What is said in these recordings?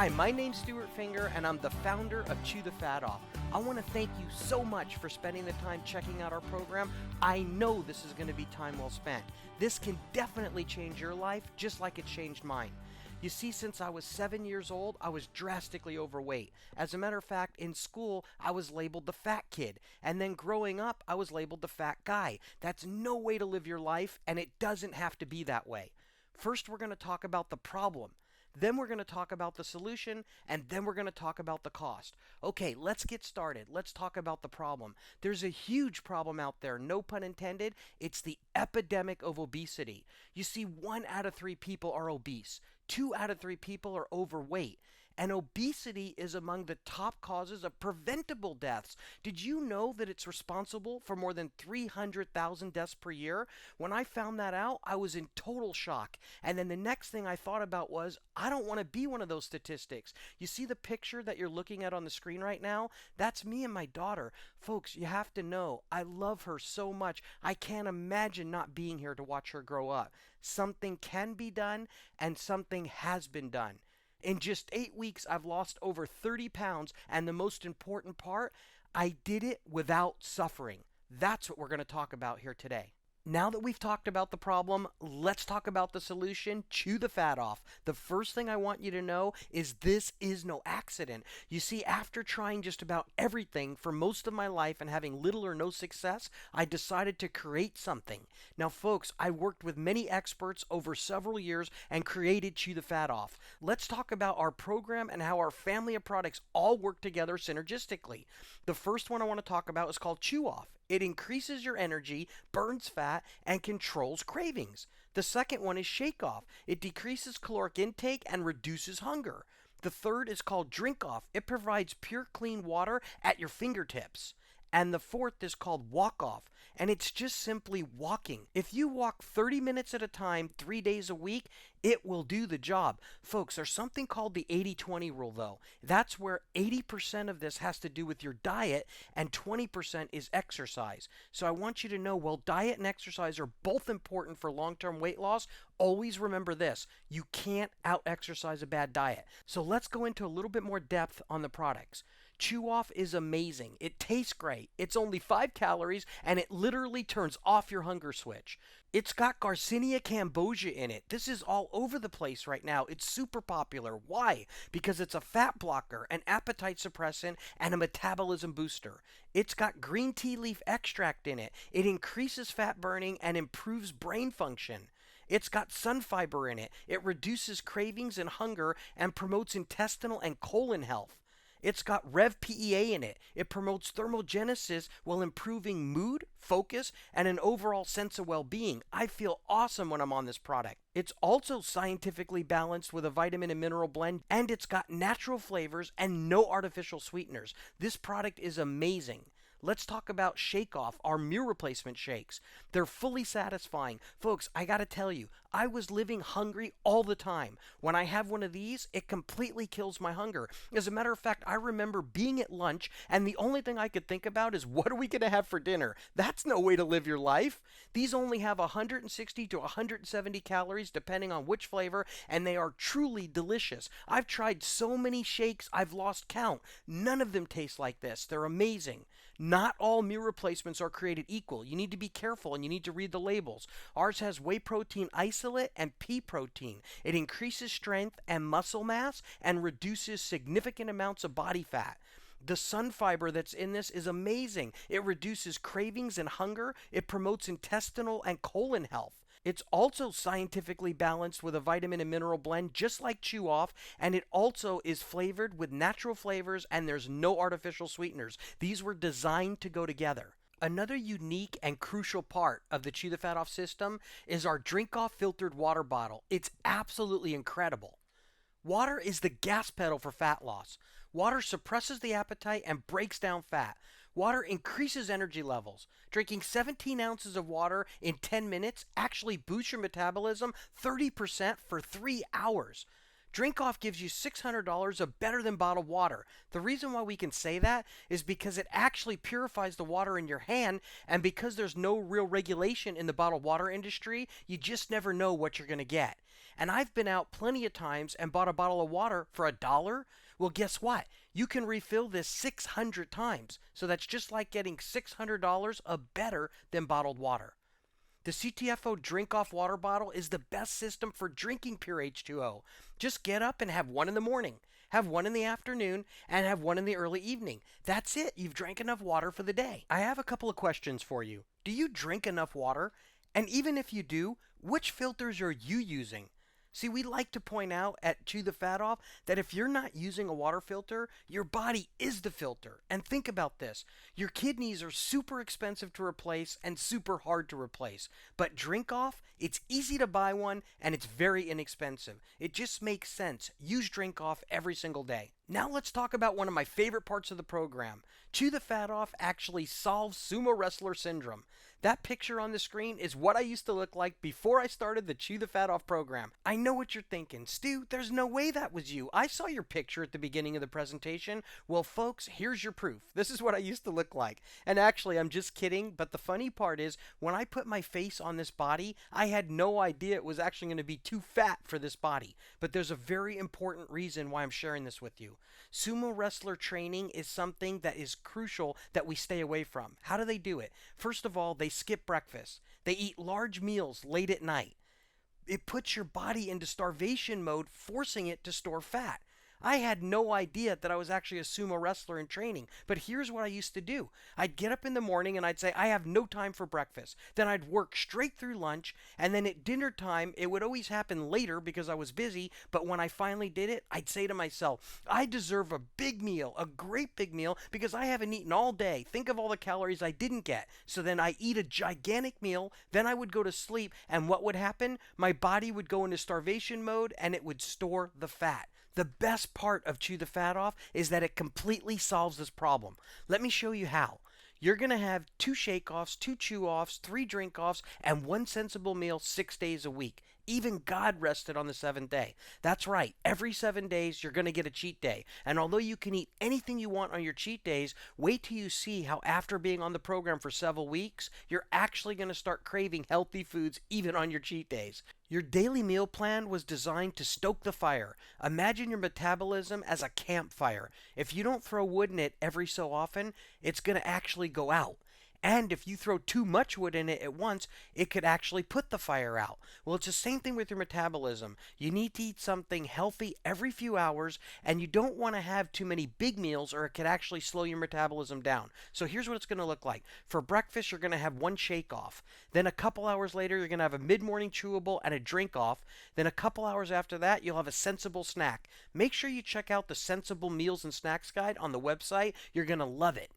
Hi, my name's Stuart Finger, and I'm the founder of Chew the Fat Off. I want to thank you so much for spending the time checking out our program. I know this is going to be time well spent. This can definitely change your life, just like it changed mine. You see, since I was 7 years old, I was drastically overweight. As a matter of fact, in school, I was labeled the fat kid. And then growing up, I was labeled the fat guy. That's no way to live your life, and it doesn't have to be that way. First, we're going to talk about the problem. Then we're going to talk about the solution, and then we're going to talk about the cost. Okay, let's get started. Let's talk about the problem. There's a huge problem out there, no pun intended. It's the epidemic of obesity. You see, 1 out of 3 people are obese. 2 out of 3 people are overweight. And obesity is among the top causes of preventable deaths. Did you know that it's responsible for more than 300,000 deaths per year? When I found that out, I was in total shock. And then the next thing I thought about was, I don't want to be one of those statistics. You see the picture that you're looking at on the screen right now? That's me and my daughter. Folks, you have to know, I love her so much. I can't imagine not being here to watch her grow up. Something can be done, and something has been done. In just 8 weeks, I've lost over 30 pounds, and the most important part, I did it without suffering. That's what we're going to talk about here today. Now that we've talked about the problem, let's talk about the solution. Chew the fat off. The first thing I want you to know is this is no accident. You see, after trying just about everything for most of my life and having little or no success, I decided to create something. Now, folks, I worked with many experts over several years and created Chew the Fat Off. Let's talk about our program and how our family of products all work together synergistically. The first one I want to talk about is called Chew Off. It increases your energy, burns fat, and controls cravings. The second one is Shake Off. It decreases caloric intake and reduces hunger. The third is called Drink Off. It provides pure, clean water at your fingertips. And the fourth is called Walk Off, and it's just simply walking. If you walk 30 minutes at a time, 3 days a week, it will do the job. Folks, there's something called the 80-20 rule, though. That's where 80% of this has to do with your diet, and 20% is exercise. So I want you to know, while diet and exercise are both important for long-term weight loss, always remember this: you can't out-exercise a bad diet. So let's go into a little bit more depth on the products. Chew Off is amazing. It tastes great. It's only 5 calories, and it literally turns off your hunger switch. It's got Garcinia cambogia in it. This is all over the place right now. It's super popular. Why? Because it's a fat blocker, an appetite suppressant, and a metabolism booster. It's got green tea leaf extract in it. It increases fat burning and improves brain function. It's got sun fiber in it. It reduces cravings and hunger and promotes intestinal and colon health. It's got Rev PEA in it. It promotes thermogenesis while improving mood, focus, and an overall sense of well-being. I feel awesome when I'm on this product. It's also scientifically balanced with a vitamin and mineral blend, and it's got natural flavors and no artificial sweeteners. This product is amazing. Let's talk about Shake Off, our meal replacement shakes. They're fully satisfying. Folks, I gotta tell you, I was living hungry all the time. When I have one of these, it completely kills my hunger. As a matter of fact, I remember being at lunch, and the only thing I could think about is, what are we gonna have for dinner? That's no way to live your life. These only have 160 to 170 calories, depending on which flavor, and they are truly delicious. I've tried so many shakes, I've lost count. None of them taste like this. They're amazing. Not all meal replacements are created equal. You need to be careful, and you need to read the labels. Ours has whey protein isolate and pea protein. It increases strength and muscle mass and reduces significant amounts of body fat. The sun fiber that's in this is amazing. It reduces cravings and hunger. It promotes intestinal and colon health. It's also scientifically balanced with a vitamin and mineral blend, just like Chew Off, and it also is flavored with natural flavors, and there's no artificial sweeteners. These were designed to go together. Another unique and crucial part of the Chew the Fat Off system is our Drink Off filtered water bottle. It's absolutely incredible. Water is the gas pedal for fat loss. Water suppresses the appetite and breaks down fat. Water increases energy levels. Drinking 17 ounces of water in 10 minutes actually boosts your metabolism 30% for 3 hours. Drink Off gives you $600 of better than bottled water. The reason why we can say that is because it actually purifies the water in your hand, and because there's no real regulation in the bottled water industry, you just never know what you're going to get. And I've been out plenty of times and bought a bottle of water for $1. Well, guess what? You can refill this 600 times. So that's just like getting $600 of better than bottled water. The CTFO Drink Off water bottle is the best system for drinking pure H2O. Just get up and have one in the morning, have one in the afternoon, and have one in the early evening. That's it. You've drank enough water for the day. I have a couple of questions for you. Do you drink enough water? And even if you do, which filters are you using? See, we like to point out at Chew the Fat Off that if you're not using a water filter, your body is the filter. And think about this. Your kidneys are super expensive to replace and super hard to replace. But Drink Off, it's easy to buy one and it's very inexpensive. It just makes sense. Use Drink Off every single day. Now let's talk about one of my favorite parts of the program. Chew the Fat Off actually solves sumo wrestler syndrome. That picture on the screen is what I used to look like before I started the Chew the Fat Off program. I know what you're thinking. Stu, there's no way that was you. I saw your picture at the beginning of the presentation. Well, folks, here's your proof. This is what I used to look like. And actually, I'm just kidding, but the funny part is when I put my face on this body, I had no idea it was actually going to be too fat for this body. But there's a very important reason why I'm sharing this with you. Sumo wrestler training is something that is crucial that we stay away from. How do they do it? First of all, they skip breakfast. They eat large meals late at night. It puts your body into starvation mode, forcing it to store fat. I had no idea that I was actually a sumo wrestler in training, but here's what I used to do. I'd get up in the morning and I'd say, I have no time for breakfast. Then I'd work straight through lunch, and then at dinner time, it would always happen later because I was busy, but when I finally did it, I'd say to myself, I deserve a big meal, a great big meal, because I haven't eaten all day. Think of all the calories I didn't get. So then I eat a gigantic meal, then I would go to sleep, and what would happen? My body would go into starvation mode, and it would store the fat. The best part of Chew the Fat Off is that it completely solves this problem. Let me show you how. You're going to have 2 shake-offs, 2 chew-offs, 3 drink-offs, and 1 sensible meal 6 days a week. Even God rested on the 7th day. That's right. Every 7 days, you're going to get a cheat day. And although you can eat anything you want on your cheat days, wait till you see how after being on the program for several weeks, you're actually going to start craving healthy foods even on your cheat days. Your daily meal plan was designed to stoke the fire. Imagine your metabolism as a campfire. If you don't throw wood in it every so often, it's going to actually go out. And if you throw too much wood in it at once, it could actually put the fire out. Well, it's the same thing with your metabolism. You need to eat something healthy every few hours, and you don't want to have too many big meals or it could actually slow your metabolism down. So here's what it's going to look like. For breakfast, you're going to have 1 shake-off. Then a couple hours later, you're going to have a mid-morning chewable and a drink-off. Then a couple hours after that, you'll have a sensible snack. Make sure you check out the Sensible Meals and Snacks Guide on the website. You're going to love it.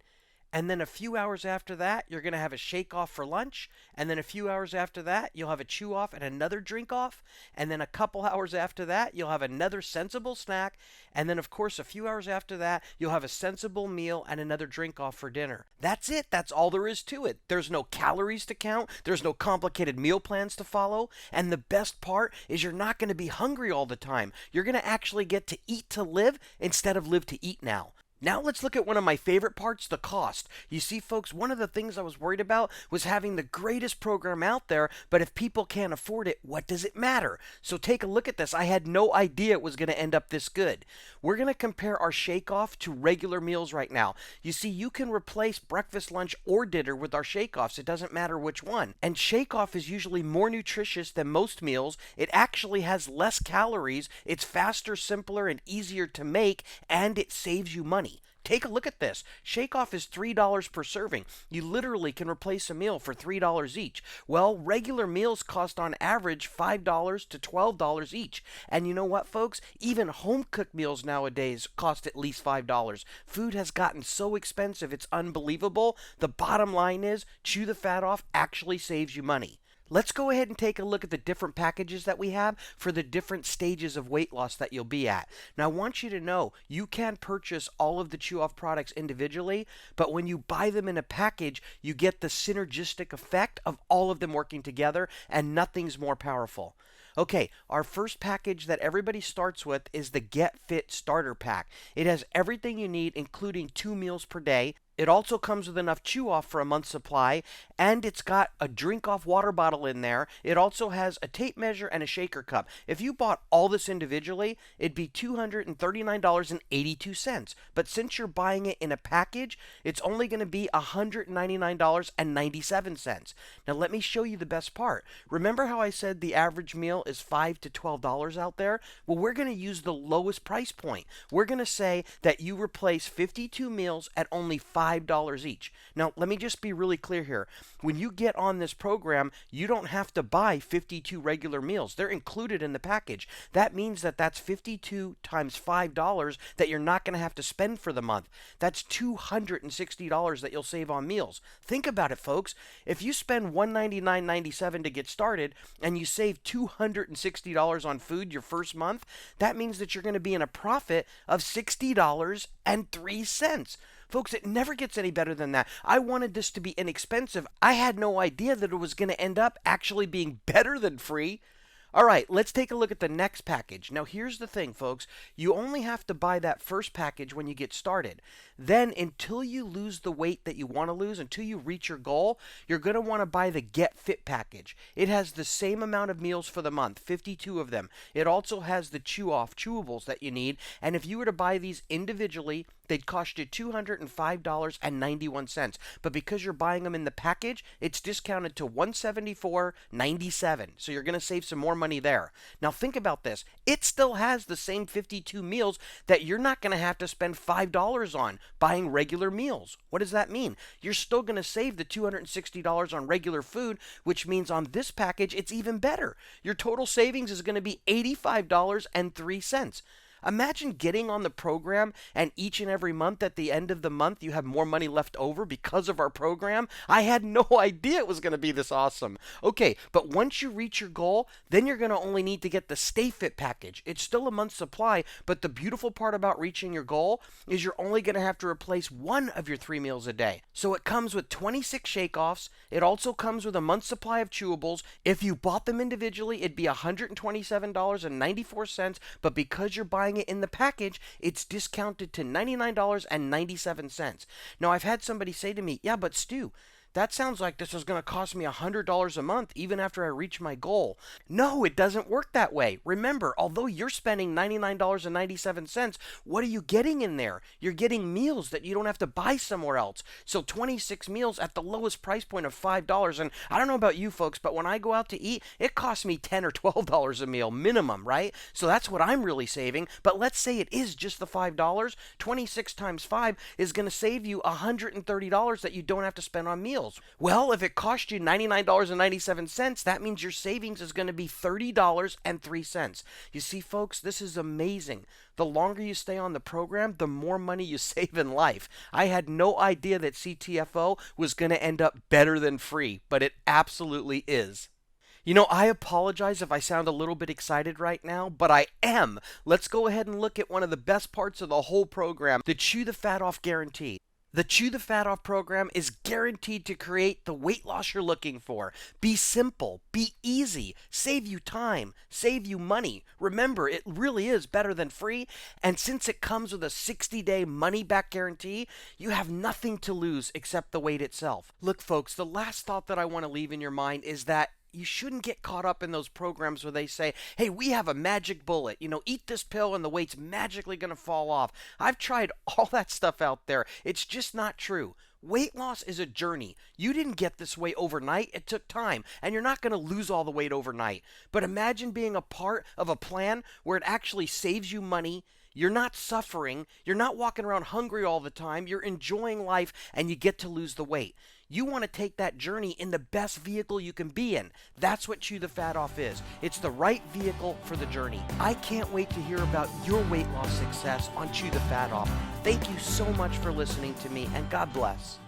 And then a few hours after that, you're going to have a shake-off for lunch. And then a few hours after that, you'll have a chew-off and another drink-off. And then a couple hours after that, you'll have another sensible snack. And then, of course, a few hours after that, you'll have a sensible meal and another drink-off for dinner. That's it. That's all there is to it. There's no calories to count. There's no complicated meal plans to follow. And the best part is you're not going to be hungry all the time. You're going to actually get to eat to live instead of live to eat now. Now let's look at one of my favorite parts, the cost. You see, folks, one of the things I was worried about was having the greatest program out there, but if people can't afford it, what does it matter? So take a look at this. I had no idea it was going to end up this good. We're going to compare our shake-off to regular meals right now. You see, you can replace breakfast, lunch, or dinner with our shake-offs. It doesn't matter which one. And shake-off is usually more nutritious than most meals. It actually has less calories. It's faster, simpler, and easier to make, and it saves you money. Take a look at this. Shake-off is $3 per serving. You literally can replace a meal for $3 each. Well, regular meals cost on average $5 to $12 each. And you know what, folks? Even home-cooked meals nowadays cost at least $5. Food has gotten so expensive, it's unbelievable. The bottom line is, Chew the Fat Off actually saves you money. Let's go ahead and take a look at the different packages that we have for the different stages of weight loss that you'll be at. Now, I want you to know you can purchase all of the Chew Off products individually, but when you buy them in a package, you get the synergistic effect of all of them working together, and nothing's more powerful. Okay, our first package that everybody starts with is the Get Fit Starter Pack. It has everything you need, including 2 meals per day. It also comes with enough chew off for a month's supply, and it's got a drink off water bottle in there. It also has a tape measure and a shaker cup. If you bought all this individually, it'd be $239.82. But since you're buying it in a package, it's only going to be $199.97. Now let me show you the best part. Remember how I said the average meal is $5 to $12 out there? Well, we're going to use the lowest price point. We're going to say that you replace 52 meals at only $5 each. Now, let me just be really clear here. When you get on this program, you don't have to buy 52 regular meals. They're included in the package. That means that that's 52 times $5 that you're not going to have to spend for the month. That's $260 that you'll save on meals. Think about it, folks. If you spend $199.97 to get started and you save $260 on food your first month, that means that you're going to be in a profit of $60.03. Folks, it never gets any better than that. I wanted this to be inexpensive. I had no idea that it was going to end up actually being better than free. All right, let's take a look at the next package. Now, here's the thing, folks. You only have to buy that first package when you get started. Then, until you lose the weight that you want to lose, until you reach your goal, you're going to want to buy the Get Fit package. It has the same amount of meals for the month, 52 of them. It also has the chew-off chewables that you need. And if you were to buy these individually, they'd cost you $205.91. But because you're buying them in the package, it's discounted to $174.97. So you're going to save some more money there. Now think about this. It still has the same 52 meals that you're not going to have to spend $5 on buying regular meals. What does that mean? You're still going to save the $260 on regular food, which means on this package, it's even better. Your total savings is going to be $85.03. Imagine getting on the program and each and every month at the end of the month you have more money left over because of our program. I had no idea it was going to be this awesome. Okay, but once you reach your goal, then you're going to only need to get the Stay Fit package. It's still a month's supply, but the beautiful part about reaching your goal is you're only going to have to replace one of your 3 meals a day. So it comes with 26 shake-offs. It also comes with a month's supply of chewables. If you bought them individually, it'd be $127.94, but because you're buying it in the package, it's discounted to $99.97. Now, I've had somebody say to me, yeah, but Stu, that sounds like this is going to cost me $100 a month even after I reach my goal. No, it doesn't work that way. Remember, although you're spending $99.97, what are you getting in there? You're getting meals that you don't have to buy somewhere else. So 26 meals at the lowest price point of $5. And I don't know about you folks, but when I go out to eat, it costs me $10 or $12 a meal minimum, right? So that's what I'm really saving. But let's say it is just the $5. 26 times 5 is going to save you $130 that you don't have to spend on meals. Well, if it cost you $99.97, that means your savings is going to be $30.03. You see, folks, this is amazing. The longer you stay on the program, the more money you save in life. I had no idea that CTFO was going to end up better than free, but it absolutely is. You know, I apologize if I sound a little bit excited right now, but I am. Let's go ahead and look at one of the best parts of the whole program, the Chew the Fat Off Guarantee. The Chew the Fat Off program is guaranteed to create the weight loss you're looking for. Be simple, be easy, save you time, save you money. Remember, it really is better than free, and since it comes with a 60-day money-back guarantee, you have nothing to lose except the weight itself. Look, folks, the last thought that I want to leave in your mind is that you shouldn't get caught up in those programs where they say, hey, we have a magic bullet. You know, eat this pill and the weight's magically going to fall off. I've tried all that stuff out there. It's just not true. Weight loss is a journey. You didn't get this way overnight. It took time, and you're not going to lose all the weight overnight. But imagine being a part of a plan where it actually saves you money. You're not suffering. You're not walking around hungry all the time. You're enjoying life, and you get to lose the weight. You want to take that journey in the best vehicle you can be in. That's what Chew the Fat Off is. It's the right vehicle for the journey. I can't wait to hear about your weight loss success on Chew the Fat Off. Thank you so much for listening to me, and God bless.